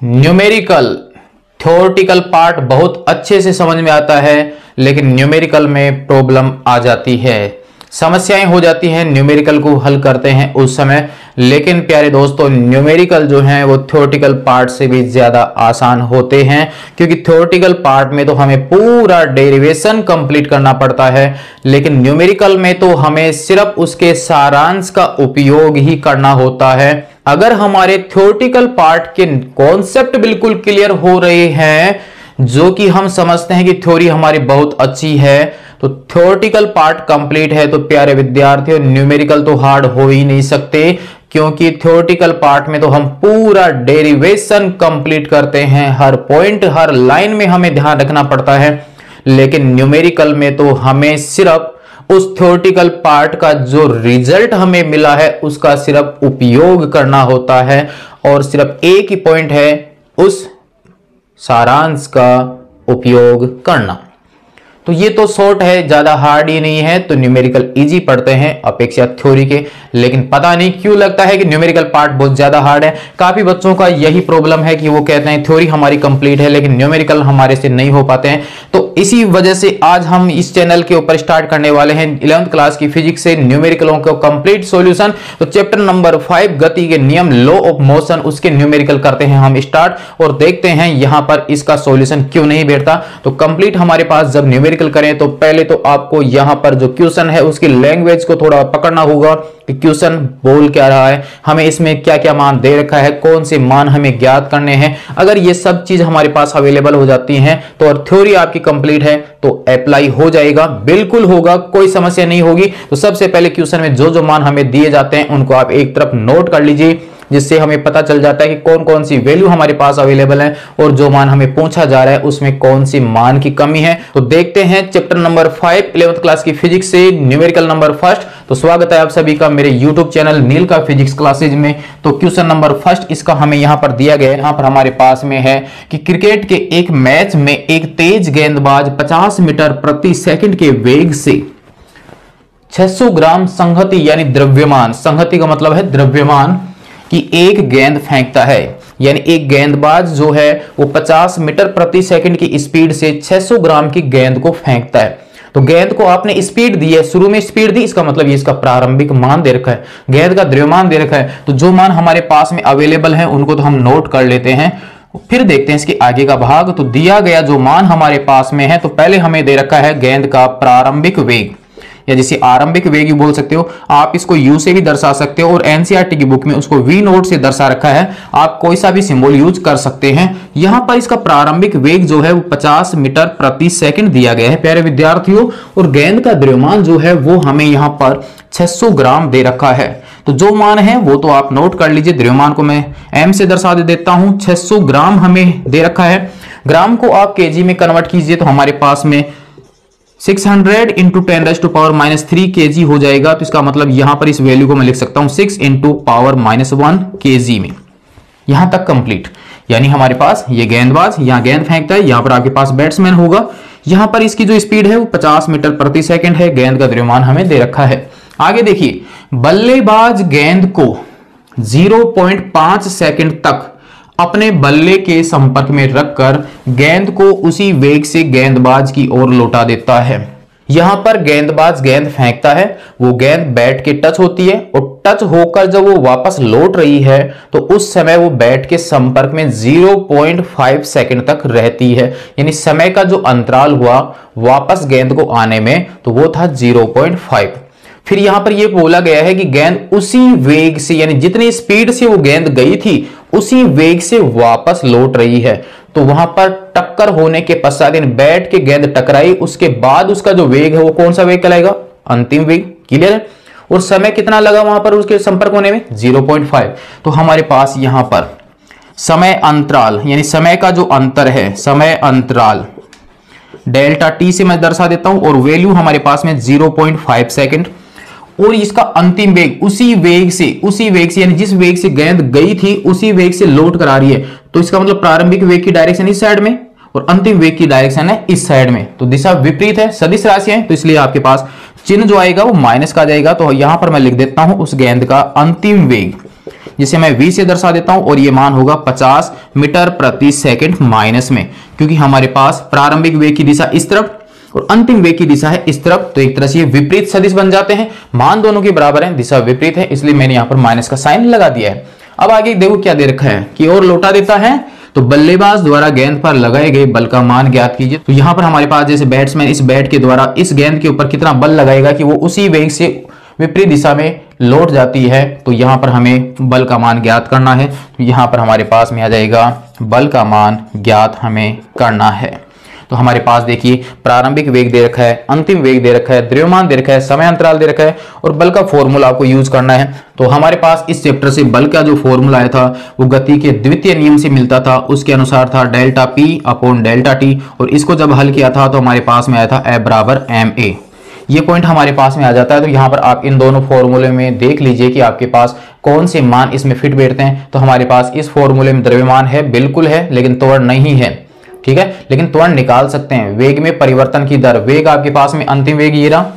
Numerical theoretical part बहुत अच्छे से समझ में आता है, लेकिन न्यूमेरिकल में प्रॉब्लम आ जाती है, समस्याएं हो जाती हैं न्यूमेरिकल को हल करते हैं उस समय। लेकिन प्यारे दोस्तों, न्यूमेरिकल जो हैं वो थ्योरेटिकल पार्ट से भी ज्यादा आसान होते हैं, क्योंकि थ्योरेटिकल पार्ट में तो हमें पूरा डेरिवेशन कंप्लीट करना पड़ता है, लेकिन न्यूमेरिकल में तो हमें सिर्फ उसके सारांश का उपयोग ही करना होता है। अगर हमारे थ्योरेटिकल पार्ट के कॉन्सेप्ट बिल्कुल क्लियर हो रहे हैं, जो कि हम समझते हैं कि थ्योरी हमारी बहुत अच्छी है, तो थ्योरेटिकल पार्ट कंप्लीट है, तो प्यारे विद्यार्थियों न्यूमेरिकल तो हार्ड हो ही नहीं सकते, क्योंकि थ्योरेटिकल पार्ट में तो हम पूरा डेरिवेशन कंप्लीट करते हैं, हर पॉइंट हर लाइन में हमें ध्यान रखना पड़ता है। लेकिन न्यूमेरिकल में तो हमें सिर्फ उस थ्योरेटिकल पार्ट का जो रिजल्ट हमें मिला है उसका सिर्फ उपयोग करना होता है, और सिर्फ एक ही पॉइंट है उस सारांश का उपयोग करना। तो ये तो शॉर्ट है, ज्यादा हार्ड ही नहीं है, तो न्यूमेरिकल इजी पढ़ते हैं अपेक्षा थ्योरी के। लेकिन पता नहीं क्यों लगता है कि न्यूमेरिकल पार्ट बहुत ज्यादा हार्ड है। काफी बच्चों का यही प्रॉब्लम है कि वो कहते हैं थ्योरी हमारी कंप्लीट है लेकिन न्यूमेरिकल हमारे से नहीं हो पाते हैं। तो इसी वजह से आज हम इस चैनल के ऊपर स्टार्ट करने वाले हैं 11th क्लास की फिजिक्स से न्यूमेरिकलों को कंप्लीट सॉल्यूशन। तो चैप्टर नंबर 5 गति के नियम, लॉ ऑफ मोशन, उसके न्यूमेरिकल करते हैं हम स्टार्ट, और देखते हैं यहां पर इसका सॉल्यूशन क्यों नहीं बैठता। तो कंप्लीट हमारे पास जब न्यूमेरिकल करें तो पहले तो आपको यहां पर जो क्वेश्चन है उसकी लैंग्वेज को थोड़ा पकड़ना होगा कि क्वेश्चन बोल क्या रहा है, हमें इसमें क्या क्या मान दे रखा है, कौन से मान हमें ज्ञात करने हैं। अगर ये सब चीज हमारे पास अवेलेबल हो जाती हैं तो और थ्योरी आपकी कंप्लीट है तो अप्लाई हो जाएगा, बिल्कुल होगा, कोई समस्या नहीं होगी। तो सबसे पहले क्वेश्चन में जो जो मान हमें दिए जाते हैं उनको आप एक तरफ नोट कर लीजिए, जिससे हमें पता चल जाता है कि कौन कौन सी वैल्यू हमारे पास अवेलेबल है और जो मान हमें पूछा जा रहा है उसमें कौन सी मान की कमी है। तो देखते हैं चैप्टर नंबर 5 11th क्लास की फिजिक्स से न्यूमेरिकल नंबर फर्स्ट। तो स्वागत है आप सभी का मेरे यूट्यूब चैनल नील का फिजिक्स क्लासेज में। तो क्वेश्चन नंबर फर्स्ट इसका हमें यहां पर दिया गया है, यहां पर हमारे पास में है कि क्रिकेट के एक मैच में एक तेज गेंदबाज 50 मीटर प्रति सेकंड के वेग से 600 ग्राम संहति यानी द्रव्यमान, संहति का मतलब है द्रव्यमान, कि एक गेंद फेंकता है। यानी एक गेंदबाज जो है वो 50 मीटर प्रति सेकंड की स्पीड से 600 ग्राम की गेंद को फेंकता है। तो गेंद को आपने स्पीड दी है, शुरू में स्पीड दी, इसका मतलब ये इसका प्रारंभिक मान दे रखा है, गेंद का द्रव्यमान दे रखा है। तो जो मान हमारे पास में अवेलेबल है उनको तो हम नोट कर लेते हैं, फिर देखते हैं इसके आगे का भाग। तो दिया गया जो मान हमारे पास में है, तो पहले हमें दे रखा है गेंद का प्रारंभिक वेग, या जिसे आरंभिक वेग भी बोल सकते हो, आप इसको यू से भी दर्शा सकते हो, और एनसीईआरटी की बुक में उसको वी नोट से दर्शा रखा है, आप कोई सा भी सिंबल यूज कर सकते हैं। यहां पर इसका प्रारंभिक वेग जो है वो 50 मीटर प्रति सेकंड दिया गया है प्यारे विद्यार्थियों, और गेंद का द्रव्यमान जो है वो हमें यहां पर 600 ग्राम दे रखा है। तो जो मान है वो तो आप नोट कर लीजिए, द्रव्यमान को मैं एम से दर्शा देता हूं, 600 ग्राम हमें दे रखा है। ग्राम को आप केजी में कन्वर्ट कीजिए तो हमारे पास में 600 इंटू 10⁻³ kg हो जाएगा। तो इसका मतलब यहां पर इस वैल्यू को मैं लिख सकता हूं 6 इंटू पावर-1 kg में। यहां तक कंप्लीट, यानी हमारे पास ये गेंदबाज यहां गेंद फेंकता है, यहां पर आपके पास बैट्समैन होगा, यहां पर इसकी जो स्पीड है वो 50 मीटर प्रति सेकंड है, गेंद का द्रव्यमान हमें दे रखा है। आगे देखिए, बल्लेबाज गेंद को 0.5 सेकंड तक अपने बल्ले के संपर्क में रखकर गेंद को उसी वेग से गेंदबाज की ओर लौटा देता है। यहां पर गेंदबाज गेंद फेंकता है, वो गेंद बैट के टच होती है, और टच होकर जब वो वापस लौट रही है तो उस समय वो बैट के संपर्क में 0.5 सेकंड तक रहती है। यानी समय का जो अंतराल हुआ वापस गेंद को आने में तो वो था 0.5। फिर यहां पर यह बोला गया है कि गेंद उसी वेग से, यानी जितनी स्पीड से वो गेंद गई थी उसी वेग से वापस लौट रही है। तो वहां पर टक्कर होने के पश्चात बैट के गेंद टकराई, उसके बाद उसका जो वेग है वो कौन सा वेग कहलाएगा, अंतिम वेग। क्लियर है? और समय कितना लगा वहां पर उसके संपर्क होने में, 0.5। तो हमारे पास यहां पर समय अंतराल, यानी समय का जो अंतर है, समय अंतराल डेल्टा टी से मैं दर्शा देता हूं, और वैल्यू हमारे पास में 0.5 सेकंड, और इसका अंतिम वेग उसी वेग से यानी जिस वेग से गेंद गई थी उसी वेग से लौट कर आ रही है। तो इसका मतलब प्रारंभिक वेग की डायरेक्शन इस साइड में और अंतिम वेग की डायरेक्शन है इस साइड में, तो दिशा विपरीत है, सदिश राशि है, तो इसलिए आपके पास चिन्ह जो आएगा वो माइनस का आ जाएगा। तो यहां पर मैं लिख देता हूं उस गेंद का अंतिम वेग जिसे मैं v से दर्शा देता हूं और ये मान होगा 50 मीटर प्रति सेकंड माइनस में, क्योंकि हमारे पास प्रारंभिक वेग की दिशा इस तरफ और अंतिम वेग की दिशा है इस तरफ, तो एक तरह से ये विपरीत सदिश बन जाते हैं। मान दोनों के बराबर है, दिशा विपरीत है, इसलिए मैंने यहां पर माइनस का साइन लगा दिया है। अब आगे देखो क्या दे रखा है कि और लौटा देता है, तो बल्लेबाज द्वारा गेंद पर लगाए गए बल का मान ज्ञात कीजिए। तो यहां पर हमारे पास जैसे बैट्समैन इस बैट के द्वारा इस गेंद के ऊपर कितना बल लगाएगा कि वो उसी वेग से विपरीत दिशा में लौट जाती है, तो यहां पर हमें बल का मान ज्ञात करना है। तो यहां पर हमारे पास में आ जाएगा बल का मान ज्ञात हमें करना है। तो हमारे पास देखिए प्रारंभिक वेग दे रखा है, अंतिम वेग दे रखा है, द्रव्यमान दे रखा है, समय अंतराल दे रखा है और बल का फॉर्मूला आपको यूज करना है। तो हमारे पास इस चैप्टर से बल का जो फॉर्मूला आया था वो गति के द्वितीय नियम से मिलता था, उसके अनुसार था delta P upon delta T, और इसको जब हल किया था तो हमारे पास में आया था F बराबर ma। ये पॉइंट हमारे पास में आ जाता है। तो यहाँ पर आप इन दोनों फॉर्मूले में देख लीजिए कि आपके पास कौन से मान इसमें फिट बैठते हैं। तो हमारे पास इस फॉर्मूले में द्रव्यमान है, बिल्कुल है, लेकिन त्वरण नहीं है, ठीक है, लेकिन त्वरण निकाल सकते हैं। वेग में परिवर्तन की दर, वेग आपके पास में अंतिम वेग ये रहा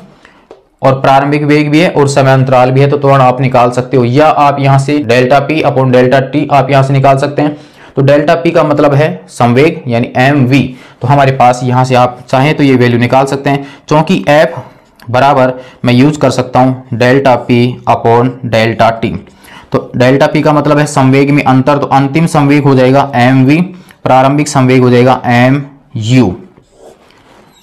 और प्रारंभिक वेग भी है और समय अंतराल भी है, तो त्वरण आप निकाल सकते हो, या आप यहां से delta P upon delta T आप यहां से निकाल सकते हैं। तो डेल्टा पी का मतलब है संवेग यानी mv, तो हमारे पास यहां से आप चाहें तो ये वैल्यू निकाल सकते हैं, क्योंकि F बराबर मैं यूज कर सकता हूं delta P upon delta T. तो डेल्टा पी का मतलब है संवेग में अंतर, तो अंतिम संवेग हो जाएगा mv, प्रारंभिक संवेग हो जाएगा mu।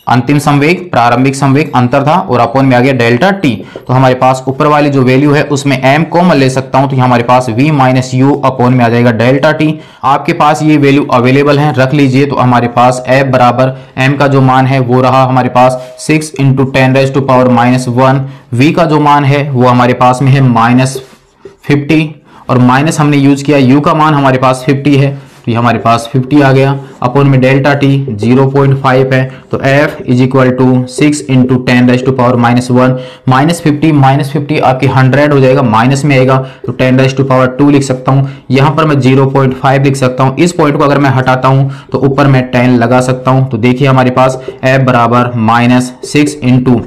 अंतिम संवेग प्रारंभिक संवेग अंतर था और अपॉन में आ गया डेल्टा टी। तो हमारे पास ऊपर वाली जो वैल्यू है उसमें m कॉमन ले सकता हूं, तो हमारे पास v माइनस यू अपॉन में आ जाएगा डेल्टा टी। आपके पास ये वैल्यू अवेलेबल है, रख लीजिए। तो हमारे पास f बराबर m का जो मान है वो रहा हमारे पास 6 इंटू 10⁻⁻1, v का जो मान है वो हमारे पास में है -50 और माइनस हमने यूज किया u का मान हमारे पास 50 है, तो ये हमारे पास 50 आ गया, अपॉन में डेल्टा टी 0.5 है। तो F is equal to 6 into 10⁻⁻1 -50 आपकी 100 हो जाएगा, माइनस में आएगा तो 10⁻2 लिख सकता हूँ। यहाँ पर मैं 0.5 लिख सकता हूँ। इस पॉइंट को अगर मैं हटाता हूँ तो ऊपर मैं 10 लगा सकता हूँ। तो देखिए हमारे पास F बराबर -6 इंटू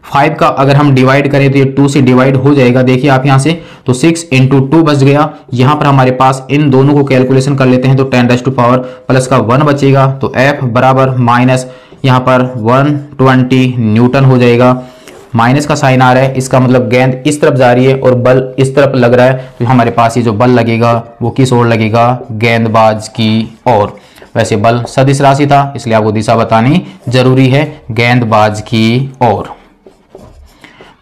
5 का अगर हम डिवाइड करें तो ये 2 से डिवाइड हो जाएगा, देखिए आप यहां से, तो 6 इंटू 2 बच गया। यहां पर हमारे पास इन दोनों को कैलकुलेशन कर लेते हैं तो 10⁻1 बचेगा। तो F बराबर माइनस यहाँ पर 120 न्यूटन हो जाएगा। माइनस का साइन आ रहा है, इसका मतलब गेंद इस तरफ जा रही है और बल इस तरफ लग रहा है, तो हमारे पास ये जो बल लगेगा वो किस ओर लगेगा, गेंदबाज की ओर। वैसे बल सदिश राशि था इसलिए आपको दिशा बतानी जरूरी है, गेंदबाज की ओर।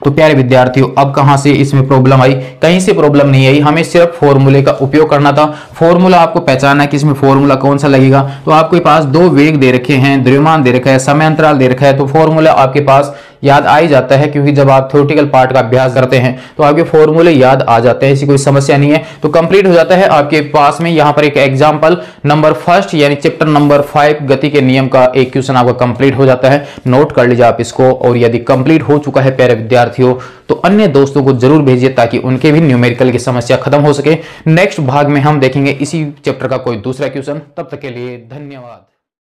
तो प्यारे विद्यार्थियों, अब कहां से इसमें प्रॉब्लम आई? कहीं से प्रॉब्लम नहीं आई, हमें सिर्फ फॉर्मूले का उपयोग करना था। फॉर्मूला आपको पहचानना है कि इसमें फॉर्मूला कौन सा लगेगा। तो आपके पास दो वेग दे रखे हैं, द्रव्यमान दे रखा है, समय अंतराल दे रखा है, तो फॉर्मूला आपके पास याद आ ही जाता है, क्योंकि जब आप थ्योरेटिकल पार्ट का अभ्यास करते हैं तो आपके फॉर्मूले याद आ जाते हैं, ऐसी कोई समस्या नहीं है। तो कंप्लीट हो जाता है आपके पास में यहाँ पर एक एग्जाम्पल नंबर 1 यानी चैप्टर नंबर 5 गति के नियम का एक क्वेश्चन आपका कंप्लीट हो जाता है। नोट कर लीजिए आप इसको, और यदि कंप्लीट हो चुका है प्यारे विद्यार्थियों तो अन्य दोस्तों को जरूर भेजिए ताकि उनके भी न्यूमेरिकल की समस्या खत्म हो सके। नेक्स्ट भाग में हम देखेंगे इसी चैप्टर का कोई दूसरा क्वेश्चन। तब तक के लिए धन्यवाद।